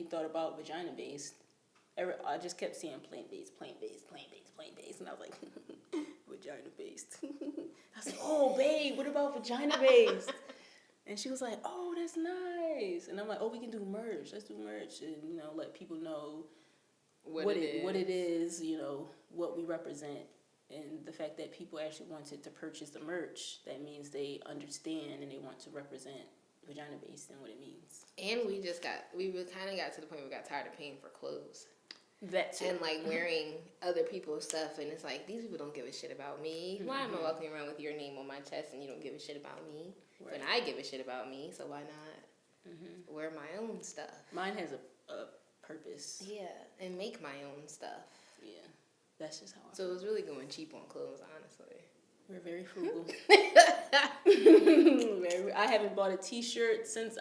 thought about Vagina Based, I just kept seeing plant-based, plant-based, plant-based, plant-based, and I was like, Vagina Based. I was like, oh, babe, what about Vagina Based? And she was like, oh, that's nice. And I'm like, oh, we can do merch. Let's do merch and, you know, let people know what it is, you know, what we represent. And the fact that people actually wanted to purchase the merch, that means they understand and they want to represent Vagina Based and what it means. And we kind of got to the point where we got tired of paying for clothes. That too. And like wearing other people's stuff, and it's like, these people don't give a shit about me. Why am I walking around with your name on my chest and you don't give a shit about me? Right. When I give a shit about me, so why not wear my own stuff? Mine has a purpose. Yeah, and make my own stuff. Yeah, that's just how I So it was really going cheap on clothes, honestly. We're very frugal. I haven't bought a T-shirt since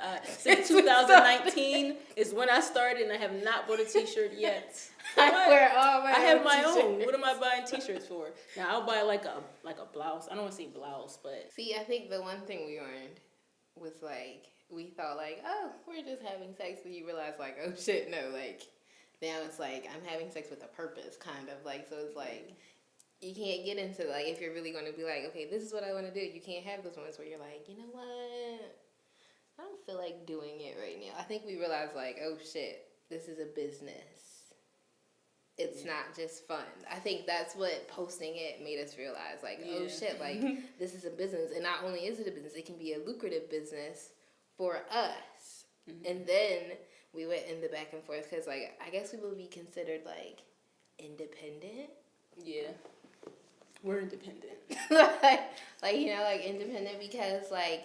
2019 is when I started, and I have not bought a T-shirt yet. I wear all my I have my t-shirts. own. What am I buying T-shirts for? Now I'll buy like a blouse. I don't want to say blouse, but see, I think the one thing we learned was like we thought like, oh, we're just having sex, but you realize like, oh shit, no, like now it's like I'm having sex with a purpose, kind of like. So it's like. You can't get into, like, if you're really going to be like, okay, this is what I want to do. You can't have those ones where you're like, you know what? I don't feel like doing it right now. I think we realized, like, oh, shit, this is a business. It's not just fun. I think that's what posting it made us realize. Like, oh, shit, like, this is a business. And not only is it a business, it can be a lucrative business for us. And then we went in the back and forth because, like, I guess we would be considered, like, independent. Yeah. We're independent. like, you know, like, independent because, like,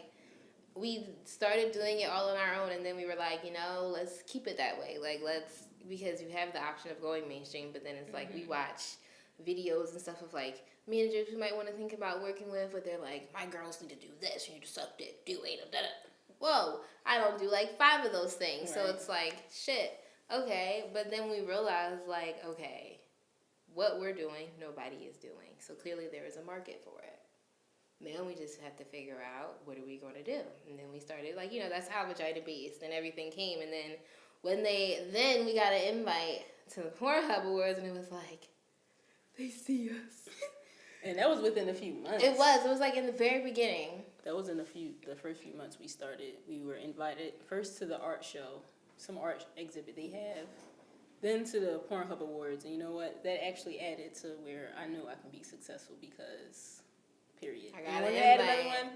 we started doing it all on our own, and then we were like, you know, let's keep it that way. Like, because you have the option of going mainstream, but then it's like we watch videos and stuff of, like, managers we might want to think about working with, but they're like, my girls need to do this, you need to suck dick, do it, da-da. Whoa, I don't do, like, 5 of those things. Right. So it's like, shit, okay. But then we realized, like, okay, what we're doing, nobody is doing. So clearly there is a market for it. Then we just have to figure out what are we going to do. And then we started, like, you know, that's how Vagina Based and everything came. And then then we got an invite to the Pornhub Awards, and it was like, they see us. And that was within a few months. It was like in the very beginning. That was in the first few months we started. We were invited first to the art show, some art exhibit they have. Then to the Pornhub Awards, and you know what? That actually added to where I knew I can be successful because, period. I got it. Another one.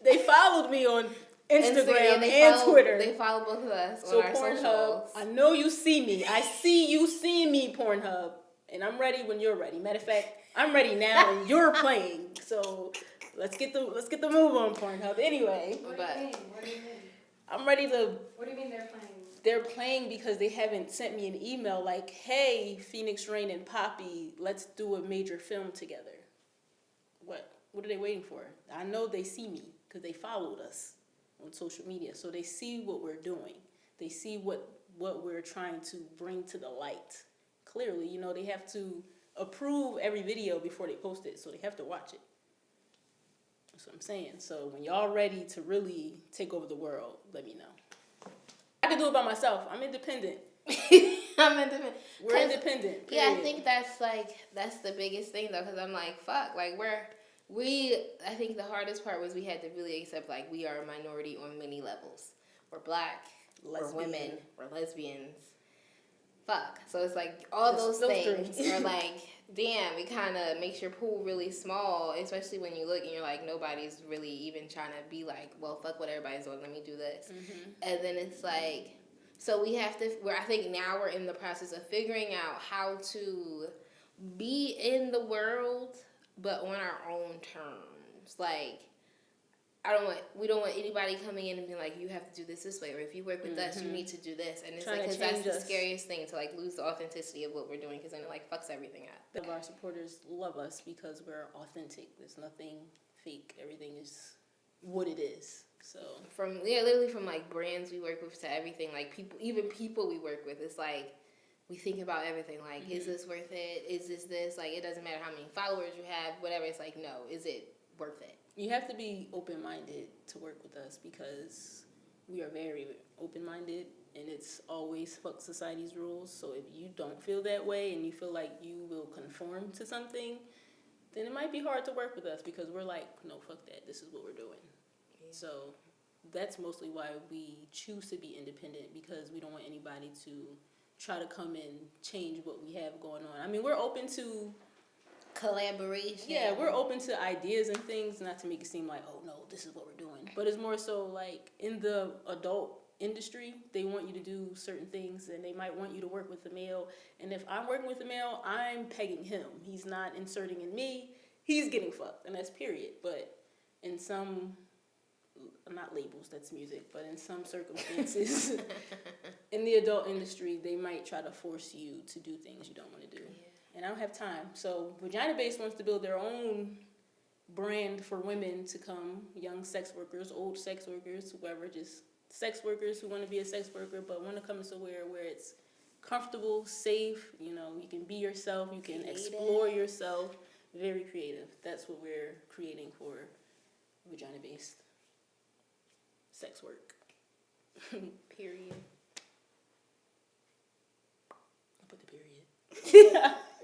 They followed me on Instagram and Twitter. They follow both of us so on our Pornhub, socials. I know you see me. I see you seeing me, Pornhub, and I'm ready when you're ready. Matter of fact, I'm ready now, and you're playing. So let's get the move on, Pornhub. Anyway, What do you mean? I'm ready to. What do you mean they're playing? They're playing because they haven't sent me an email like, hey, Phoenix Rain and Poppy, let's do a major film together. What are they waiting for? I know they see me because they followed us on social media. So they see what we're doing. They see what we're trying to bring to the light. Clearly, you know, they have to approve every video before they post it. So they have to watch it. That's what I'm saying. So when y'all ready to really take over the world, let me know. I can do it by myself. I'm independent. I'm independent. We're independent. Period. Yeah, I think that's the biggest thing though, because I'm like, fuck, like I think the hardest part was we had to really accept like we are a minority on many levels. We're black, we're women, we're lesbians. Fuck. So it's like all those things are like, damn, it kind of makes your pool really small, especially when you look and you're like, nobody's really even trying to be like, well, fuck what everybody's doing, let me do this. And then it's like, so we have to, I think now we're in the process of figuring out how to be in the world, but on our own terms. Like, we don't want anybody coming in and being like, you have to do this way, or if you work with us, you need to do this. And it's like, because that's the scariest thing, to like lose the authenticity of what we're doing, because then it like fucks everything up. Our supporters love us because we're authentic. There's nothing fake. Everything is what it is. So literally from like brands we work with to everything, like people we work with, it's like we think about everything. Like, is this worth it? Is this like, it doesn't matter how many followers you have, whatever. It's like, no, is it worth it? You have to be open-minded to work with us because we are very open-minded and it's always fuck society's rules. So if you don't feel that way and you feel like you will conform to something, then it might be hard to work with us because we're like, no, fuck that. This is what we're doing. Yeah. So that's mostly why we choose to be independent, because we don't want anybody to try to come and change what we have going on. I mean, we're open to collaboration. Yeah, we're open to ideas and things, not to make it seem like, oh no, this is what we're doing. But it's more so like in the adult industry, they want you to do certain things, and they might want you to work with the male. And if I'm working with the male, I'm pegging him. He's not inserting in me. He's getting fucked, and that's period. But in some, not labels, that's music, but in some circumstances, in the adult industry, they might try to force you to do things you don't want to do. Yeah. And I don't have time. So Vagina Based wants to build their own brand for women to come, young sex workers, old sex workers, whoever, just sex workers who want to be a sex worker but want to come somewhere where it's comfortable, safe, you know, you can be yourself, you can explore yourself, very creative. That's what we're creating for Vagina Based sex work. Period.